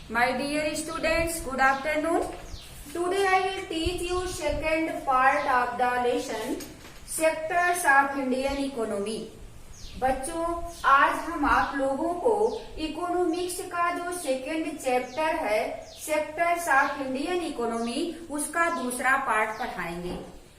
My dear students, good afternoon. Today I will teach you second part of the lesson, Sectors of Indian Economy. बच्चों, आज हम आप लोगों को economics का जो सेकेंड चैप्टर है, सेक्टर्स ऑफ इंडियन इकोनॉमी, उसका दूसरा पार्ट पढ़ाएंगे।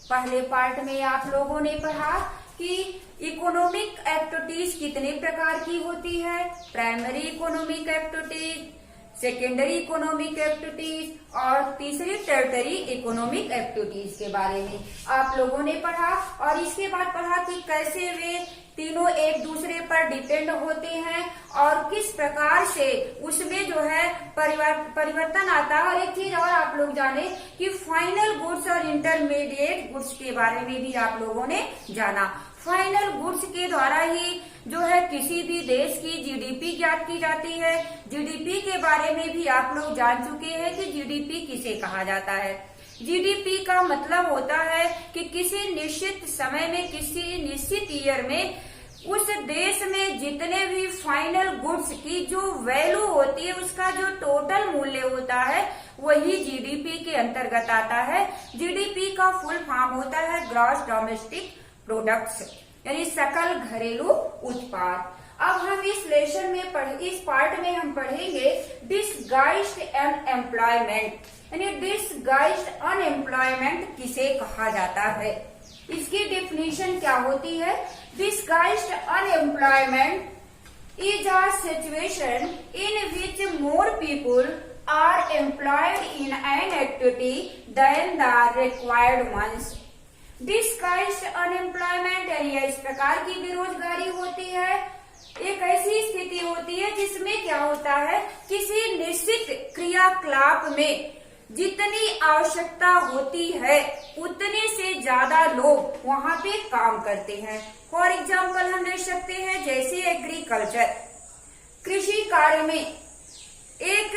पहले पार्ट में आप लोगों ने पढ़ा कि इकोनॉमिक एक्टिविटीज कितने प्रकार की होती है, primary economic activities, secondary economic activities और तीसरी टर्टरी इकोनॉमिक एक्टिविटीज के बारे में आप लोगों ने पढ़ा। और इसके बाद पढ़ा कि कैसे वे तीनों एक दूसरे पर डिपेंड होते हैं और किस प्रकार से उसमें जो है परिवर्तन आता है। और एक चीज और आप लोग जाने कि फाइनल गुड्स और इंटरमीडिएट गुड्स के बारे में भी आप लोगों ने जाना। फाइनल गुड्स के द्वारा ही जो है किसी भी देश की जीडीपी ज्ञात की जाती है। जीडीपी के बारे में भी आप लोग जान चुके हैं कि जीडीपी किसे कहा जाता है। जीडीपी का मतलब होता है कि किसी निश्चित समय में, किसी निश्चित ईयर में उस देश में जितने भी फाइनल गुड्स की जो वैल्यू होती है, उसका जो टोटल मूल्य होता है, वही जीडीपी के अंतर्गत आता है। जीडीपी का फुल फॉर्म होता है ग्रॉस डोमेस्टिक प्रोडक्ट्स, यानी सकल घरेलू उत्पाद। अब हम इस लेसन में इस पार्ट में हम पढ़ेंगे डिसगाइज्ड अनएम्प्लॉयमेंट, यानी डिसगाइज्ड अनएम्प्लॉयमेंट किसे कहा जाता है, इसकी डेफिनेशन क्या होती है। Disguised unemployment is a situation in which more people are employed in an activity than the required ones. Disguised unemployment यानी इस प्रकार की बेरोजगारी होती है। एक ऐसी स्थिति होती है जिसमें क्या होता है, किसी निश्चित क्रियाकलाप में जितनी आवश्यकता होती है उतने से ज्यादा लोग वहाँ पे काम करते हैं। फॉर एग्जाम्पल हम ले सकते हैं जैसे एग्रीकल्चर, कृषि कार्य में एक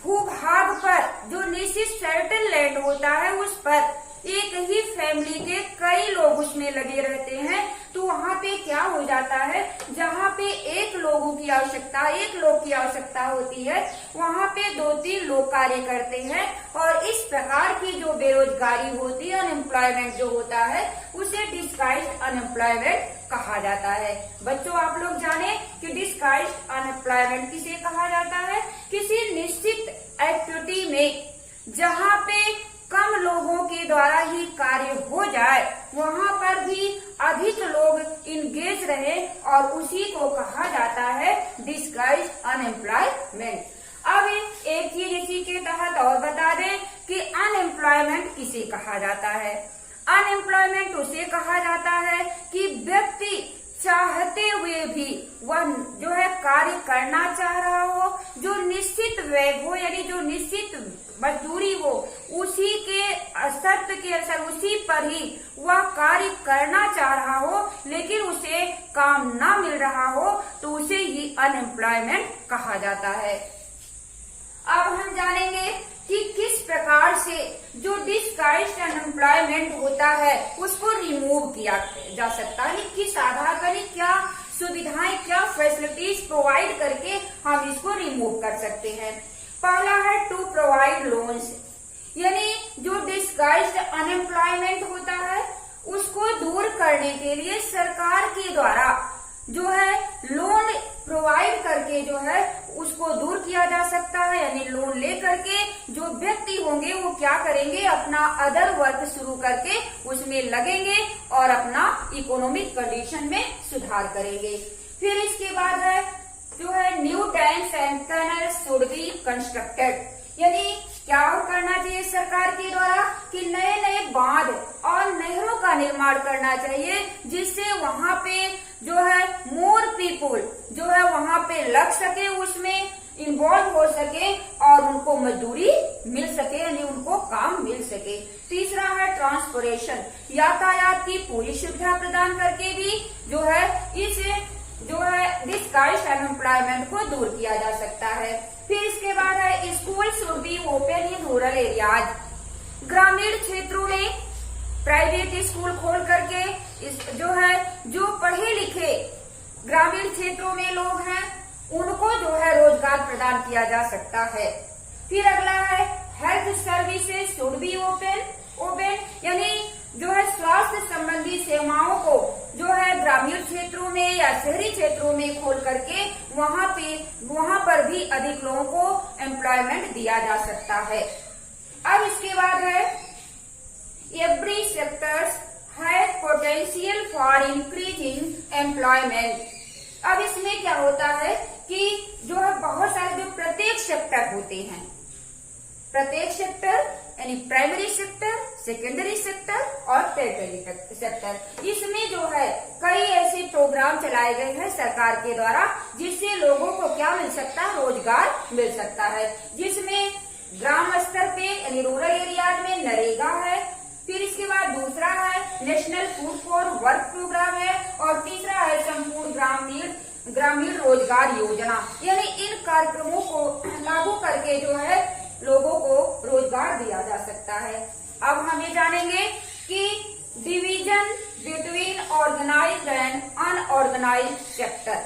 भूभाग पर जो निश्चित सर्टेन लैंड होता है, उस पर एक ही फैमिली के कई लोग उसमें लगे रहते हैं, तो वहाँ पे क्या हो जाता है, जहाँ पे एक लोग की आवश्यकता होती है, वहाँ पे 2-3 लोग कार्य करते हैं। और इस प्रकार की जो बेरोजगारी होती है, अनएम्प्लॉयमेंट जो होता है, उसे डिसगाइज्ड अनएम्प्लॉयमेंट कहा जाता है। बच्चों, आप लोग जाने कि डिसगाइज्ड अनएम्प्लॉयमेंट किसे कहा जाता है, किसी निश्चित एक्टिविटी में जहाँ पे कम लोगों के द्वारा ही कार्य हो जाए, वहाँ पर भी अधिक लोग इंगेज रहे, और उसी को कहा जाता है डिसगाइज्ड अनएम्प्लॉयमेंट। अब एक चीज इसी के तहत और बता दें कि अनएम्प्लॉयमेंट किसे कहा जाता है। अनएम्प्लॉयमेंट उसे कहा जाता है कि व्यक्ति चाहते हुए भी वह जो है कार्य करना चाह रहा हो, जो निश्चित वेग हो, यानी जो निश्चित मजदूरी हो, उसी के शर्त के अनुसार उसी पर ही वह कार्य करना चाह रहा हो, लेकिन उसे काम ना मिल रहा हो, तो उसे ही अनएम्प्लॉयमेंट कहा जाता है। अब हम जानेंगे कि किस प्रकार से जो डिसगाइज्ड अनएम्प्लॉयमेंट होता है उसको रिमूव किया जा सकता है, किस आधार पर, क्या सुविधाएं, क्या फैसिलिटीज प्रोवाइड करके हम इसको रिमूव कर सकते हैं। पहला है टू प्रोवाइड लोन्स, यानी जो डिसगाइज्ड अनएम्प्लॉयमेंट होता है उसको दूर करने के लिए सरकार के द्वारा जो है लोन प्रोवाइड करके जो है उसको दूर किया जा सकता है। यानी लोन ले करके जो व्यक्ति होंगे वो क्या करेंगे, अपना अदर वर्क शुरू करके उसमें लगेंगे और अपना इकोनॉमिक कंडीशन में सुधार करेंगे। फिर इसके बाद है जो है new dams and canals should be constructed, यानी क्या करना चाहिए सरकार के द्वारा कि नए नए बांध और नहरों का निर्माण करना चाहिए, जिससे वहाँ पे जो है मोर पीपुल जो है वहाँ पे लग सके, उसमें इन्वॉल्व हो सके और उनको मजदूरी मिल सके, यानी उनको काम मिल सके। तीसरा है ट्रांसपोर्टेशन, यातायात की पूरी सुविधा प्रदान करके भी जो है इस जो है डिसगाइज्ड अनएम्प्लॉयमेंट को दूर किया जा सकता है। फिर इसके बाद है school should be open in rural areas, ग्रामीण क्षेत्रों में प्राइवेट स्कूल खोल करके जो है जो पढ़े लिखे ग्रामीण क्षेत्रों में लोग हैं उनको जो है रोजगार प्रदान किया जा सकता है। फिर अगला है health services should be open, यानी जो है स्वास्थ्य संबंधी सेवाओं को जो है ग्रामीण क्षेत्रों में या शहरी क्षेत्रों में खोल करके वहां पर भी अधिक लोगों को एम्प्लॉयमेंट दिया जा सकता है। अब इसके बाद है every sectors have potential for increasing employment. अब इसमें क्या होता है कि जो है बहुत सारे जो प्रत्येक सेक्टर होते हैं, प्रत्येक सेक्टर यानी प्राइमरी सेक्टर, सेकेंडरी सेक्टर और टर्शियरी सेक्टर, इसमें जो है कई ऐसे प्रोग्राम चलाए गए हैं सरकार के द्वारा जिससे लोगों को क्या मिल सकता है, रोजगार मिल सकता है। जिसमें ग्राम स्तर पे यानी रूरल एरियाज में नरेगा है, फिर इसके बाद दूसरा है national food for work programme है और तीसरा है संपूर्ण ग्रामीण रोजगार योजना। यानी इन कार्यक्रमों को लागू करके जो है लोगों को रोजगार दिया जा सकता है। अब हम ये जानेंगे कि division between organised and unorganised sector,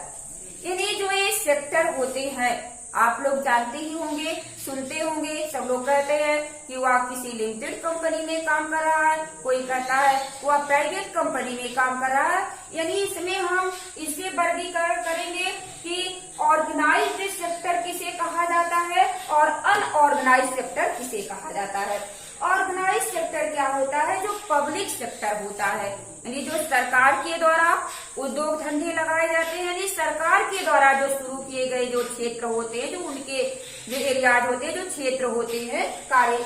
यानी जो ये सेक्टर होते हैं आप लोग जानते ही होंगे, सुनते होंगे, सब लोग कहते हैं कि वह किसी लिमिटेड कंपनी में काम कर रहा है, कोई कहता है वह प्राइवेट कंपनी में काम कर रहा है। यानी इसमें हम इसे वर्गीकरण करेंगे कि ऑर्गेनाइज्ड सेक्टर किसे कहा जाता है और अनऑर्गेनाइज्ड सेक्टर किसे कहा जाता है। ऑर्गेनाइज्ड सेक्टर क्या होता है, जो पब्लिक सेक्टर होता है, यानी जो सरकार के द्वारा उद्योग धंधे लगाए जाते हैं, यानी सरकार के द्वारा जो शुरू किए गए जो क्षेत्र होते हैं, जो उनके जो एरियाज होते हैं, जो क्षेत्र होते हैं, कार्य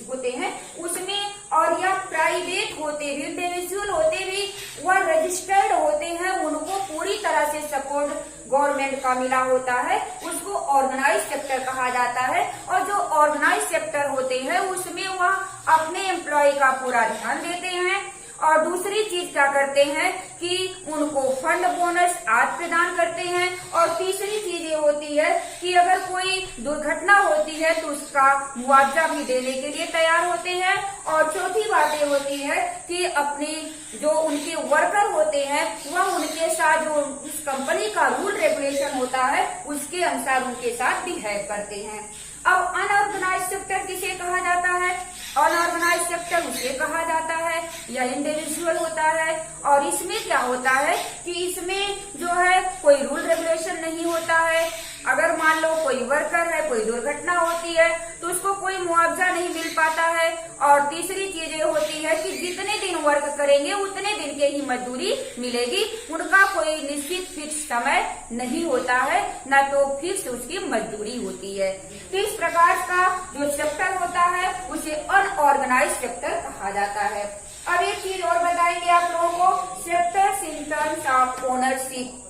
होते हैं उसमें, और या प्राइवेट होते भी, इंडिविजुअल होते भी, वह रजिस्टर्ड होते हैं, उनको पूरी तरह से सपोर्ट गवर्नमेंट का मिला होता है, उसको ऑर्गेनाइज सेक्टर कहा जाता है। और जो ऑर्गेनाइज सेक्टर होते हैं उसमें वह अपने एम्प्लॉय का पूरा ध्यान देते हैं और दूसरी चीज क्या करते हैं कि उनको फंड बोनस आदि प्रदान करते हैं। और तीसरी चीज ये होती है कि अगर कोई दुर्घटना होती है तो उसका मुआवजा भी देने के लिए तैयार होते हैं। और चौथी बात ये होती है कि अपने जो उनके वर्कर होते हैं वह उनके साथ जो उस कंपनी का रूल रेगुलेशन होता है उसके अनुसार उनके साथ बिहेव करते हैं। अब अनऑर्गेनाइज सेक्टर किसे कहा जाता है, अनऑर्गेनाइज सेक्टर उसे कहा जाता है या इंडिविजुअल होता है। और इसमें क्या होता है कि इसमें जो है कोई रूल रेगुलेशन नहीं होता है। अगर मान लो कोई वर्कर है, कोई दुर्घटना होती है तो उसको कोई मुआवजा नहीं मिल पाता है। और तीसरी चीज ये होती है कि जितने दिन वर्क करेंगे उतने दिन के ही मजदूरी मिलेगी, उनका कोई निश्चित फिक्स समय नहीं होता है, न तो फिक्स उसकी मजदूरी होती है। तो इस प्रकार का जो सेक्टर होता है उसे अनऑर्गेनाइज सेक्टर कहा जाता है। अब एक चीज और बताएंगे आप लोगों को, sectors in terms of ownership.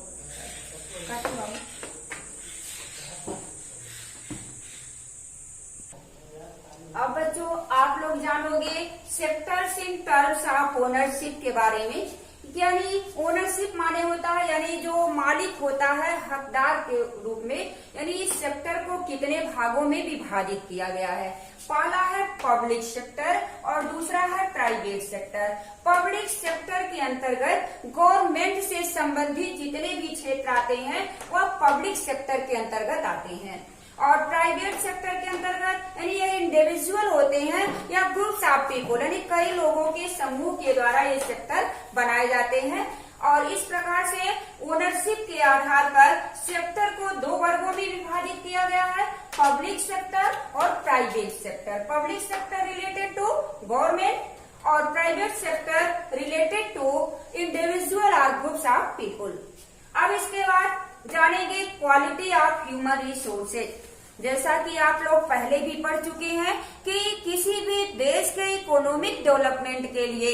अब बच्चों आप लोग जानोगे sectors in terms of ownership के बारे में। यानी ओनरशिप माने होता है यानी जो मालिक होता है हकदार के रूप में, यानी इस सेक्टर को कितने भागों में विभाजित किया गया है। पहला है पब्लिक सेक्टर और दूसरा है प्राइवेट सेक्टर। पब्लिक सेक्टर के अंतर्गत गवर्नमेंट से संबंधित जितने भी क्षेत्र आते हैं वह पब्लिक सेक्टर के अंतर्गत आते हैं। और प्राइवेट सेक्टर के अंतर्गत यानी ये इंडिविजुअल होते हैं या ग्रुप्स ऑफ पीपल, यानी कई लोगों के समूह के द्वारा ये सेक्टर बनाए जाते हैं। और इस प्रकार से ओनरशिप के आधार पर सेक्टर को दो वर्गों में विभाजित किया गया है, पब्लिक सेक्टर और private sector. Public sector related to government और private sector related to individual और ग्रुप्स ऑफ पीपल। अब इसके बाद जानेंगे क्वालिटी ऑफ ह्यूमन रिसोर्सेज। जैसा कि आप लोग पहले भी पढ़ चुके हैं कि किसी भी देश के इकोनॉमिक डेवलपमेंट के लिए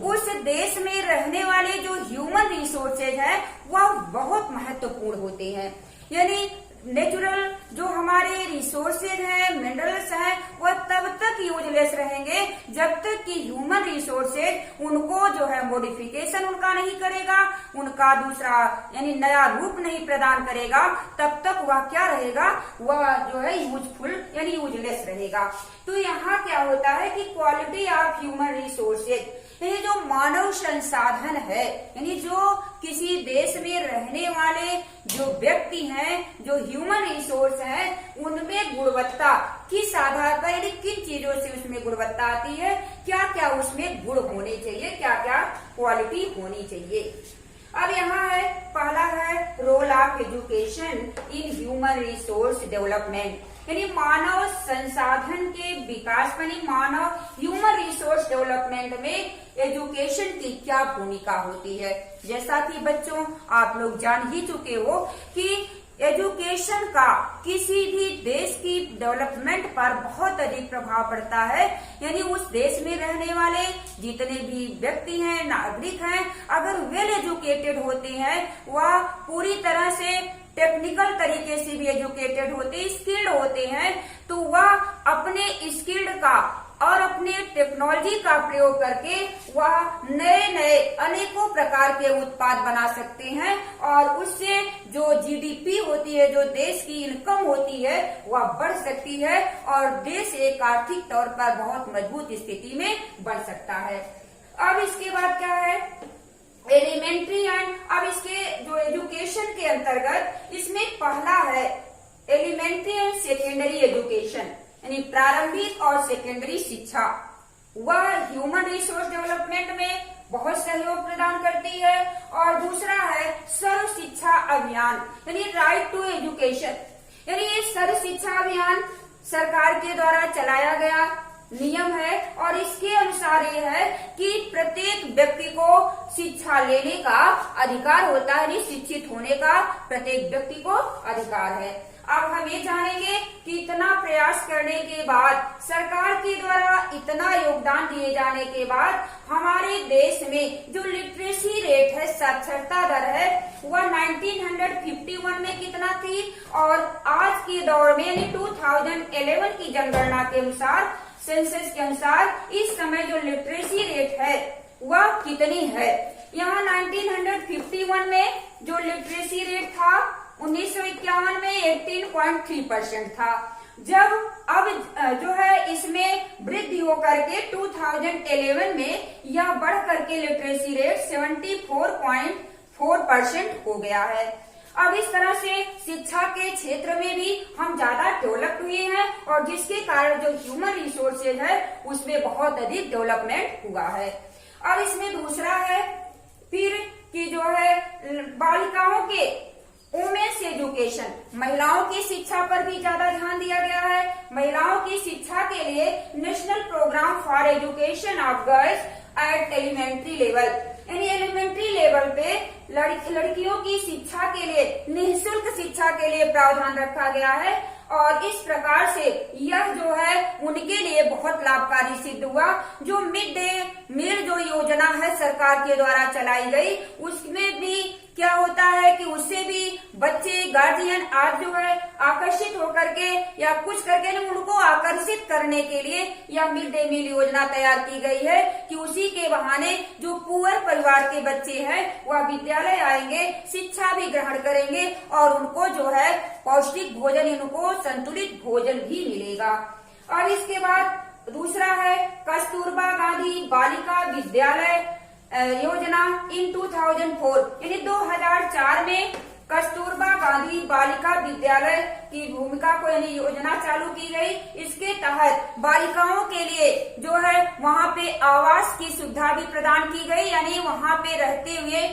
उस देश में रहने वाले जो ह्यूमन रिसोर्सेज है वह बहुत महत्वपूर्ण होते हैं। यानी नेचुरल जो हमारे रिसोर्सेज हैं, मिनरल्स हैं, वह तब तक यूजलेस रहेंगे जब तक कि ह्यूमन रिसोर्सेज उनको जो है मॉडिफिकेशन उनका नहीं करेगा, उनका दूसरा यानी नया रूप नहीं प्रदान करेगा, तब तक वह क्या रहेगा, वह जो है यूजफुल यानी यूजलेस रहेगा। तो यहाँ क्या होता है कि क्वालिटी ऑफ ह्यूमन रिसोर्सेज यानी जो मानव संसाधन है, यानी जो किसी देश में रहने वाले जो व्यक्ति हैं, जो ह्यूमन रिसोर्स हैं, उनमें गुणवत्ता किस आधार पर, यानी किन चीजों से उसमें गुणवत्ता आती है, क्या क्या उसमें गुण होने चाहिए, क्या क्या क्वालिटी होनी चाहिए। अब यहाँ है पहला है role of education in human resource development, यानी मानव संसाधन के विकास में, मानव ह्यूमन रिसोर्स डेवलपमेंट में एजुकेशन की क्या भूमिका होती है। जैसा कि बच्चों आप लोग जान ही चुके हो कि एजुकेशन का किसी भी देश की डेवलपमेंट पर बहुत अधिक प्रभाव पड़ता है, यानी उस देश में रहने वाले जितने भी व्यक्ति हैं, नागरिक हैं, अगर वेल एजुकेटेड होते हैं, वह पूरी तरह से टेक्निकल तरीके से भी एजुकेटेड होते, स्किल्ड होते हैं, तो वह अपने स्किल्ड का और अपने टेक्नोलॉजी का प्रयोग करके वह नए नए अनेकों प्रकार के उत्पाद बना सकते हैं और उससे जो जीडीपी होती है, जो देश की इनकम होती है, वह बढ़ सकती है और देश एक आर्थिक तौर पर बहुत मजबूत स्थिति में बढ़ सकता है। अब इसके बाद क्या है, एलिमेंट्री एंड, अब इसके जो एजुकेशन के अंतर्गत इसमें पहला है एलिमेंट्री एंड सेकेंडरी एजुकेशन, यानी प्रारंभिक और सेकेंडरी शिक्षा। वह ह्यूमन रिसोर्स डेवलपमेंट में बहुत सहयोग प्रदान करती है। और दूसरा है सर्व शिक्षा अभियान, यानी राइट टू एजुकेशन, यानी ये सर्व शिक्षा अभियान सरकार के द्वारा चलाया गया नियम है और इसके अनुसार ये है कि प्रत्येक व्यक्ति को शिक्षा लेने का अधिकार होता है, यानी शिक्षित होने का प्रत्येक व्यक्ति को अधिकार है। अब हम ये जानेंगे कि इतना प्रयास करने के बाद, सरकार के द्वारा इतना योगदान दिए जाने के बाद हमारे देश में जो लिटरेसी रेट है, साक्षरता दर है, वह 1951 में कितना थी और आज के दौर में यानी 2011 की जनगणना के अनुसार, सेंसस के अनुसार इस समय जो लिटरेसी रेट है वह कितनी है। यहाँ 1951 में जो लिटरेसी रेट था 1951 में 18.3% था। जब अब जो है इसमें वृद्धि होकर के 2011 में यह बढ़ करके लिटरेसी रेट 74.4% हो गया है। अब इस तरह से शिक्षा के क्षेत्र में भी हम ज्यादा डेवलप हुए हैं और जिसके कारण जो ह्यूमन रिसोर्सेज है उसमें बहुत अधिक डेवलपमेंट हुआ है। अब इसमें दूसरा है फिर कि जो है बालिकाओं के वुमेन्स एजुकेशन, महिलाओं की शिक्षा पर भी ज्यादा ध्यान दिया गया है। महिलाओं की शिक्षा के लिए national programme for education of girls at elementary level, यानी एलिमेंट्री लेवल पे लड़कियों की शिक्षा के लिए निःशुल्क शिक्षा के लिए प्रावधान रखा गया है और इस प्रकार से यह जो है उनके लिए बहुत लाभकारी सिद्ध हुआ। जो मिड डे मील जो योजना है सरकार के द्वारा चलाई गई, उसमें भी क्या होता है कि उससे भी बच्चे, गार्जियन आज जो है आकर्षित होकर के या कुछ करके उनको आकर्षित करने के लिए यह मिड डे मील योजना तैयार की गई है कि उसी के बहाने जो पुअर परिवार के बच्चे हैं वह विद्यालय आएंगे, शिक्षा भी ग्रहण करेंगे और उनको जो है पौष्टिक भोजन, इनको संतुलित भोजन भी मिलेगा। और इसके बाद दूसरा है कस्तूरबा गांधी बालिका विद्यालय योजना इन 2004, यानी 2004 में कस्तूरबा गांधी बालिका विद्यालय की भूमिका को यानी योजना चालू की गई। इसके तहत बालिकाओं के लिए जो है वहाँ पे आवास की सुविधा भी प्रदान की गई, यानी वहाँ पे रहते हुए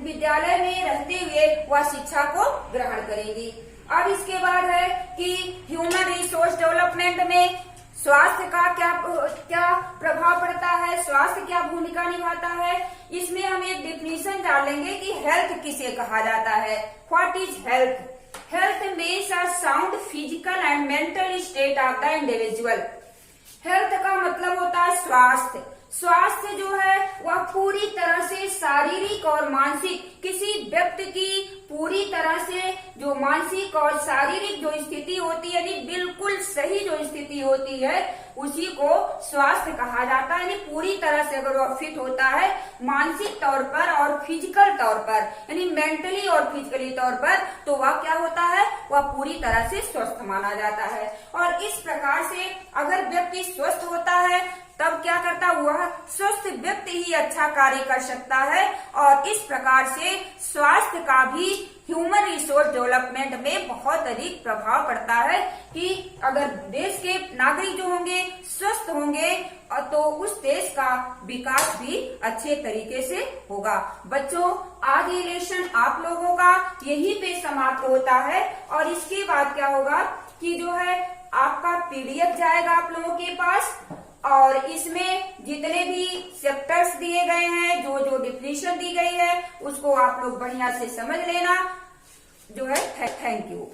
विद्यालय में रहते हुए वह शिक्षा को ग्रहण करेंगी। अब इसके बाद है कि ह्यूमन रिसोर्स डेवलपमेंट में स्वास्थ्य का क्या प्रभाव पड़ता है, स्वास्थ्य क्या भूमिका निभाता है। इसमें हम एक डिफिनीशन डाल लेंगे कि हेल्थ किसे कहा जाता है। What is health? Health means a sound physical and mental state of the individual. Health का मतलब होता है स्वास्थ्य। स्वास्थ्य जो है वह पूरी तरह से शारीरिक और मानसिक, किसी व्यक्ति की पूरी तरह से जो मानसिक और शारीरिक जो स्थिति होती है, यानी बिल्कुल सही जो स्थिति होती है उसी को स्वास्थ्य कहा जाता है। यानी पूरी तरह से अगर वह फिट होता है मानसिक तौर पर और फिजिकल तौर पर, यानी मेंटली और फिजिकली तौर पर, तो वह क्या होता है, वह पूरी तरह से स्वस्थ माना जाता है। और इस प्रकार से अगर व्यक्ति स्वस्थ होता है तब क्या करता, वह स्वस्थ व्यक्ति ही अच्छा कार्य कर सकता है। और इस प्रकार से स्वास्थ्य का भी ह्यूमन रिसोर्स डेवलपमेंट में बहुत अधिक प्रभाव पड़ता है कि अगर देश के नागरिक जो होंगे स्वस्थ होंगे तो उस देश का विकास भी अच्छे तरीके से होगा। बच्चों, आज ये लेसन आप लोगों का यहीं पे समाप्त होता है और इसके बाद क्या होगा कि जो है आपका पीडीएफ जाएगा आप लोगों के पास और इसमें जितने भी चैप्टर्स दिए गए हैं, जो जो डिफिनीशन दी गई है, उसको आप लोग बढ़िया से समझ लेना जो है। Thank you.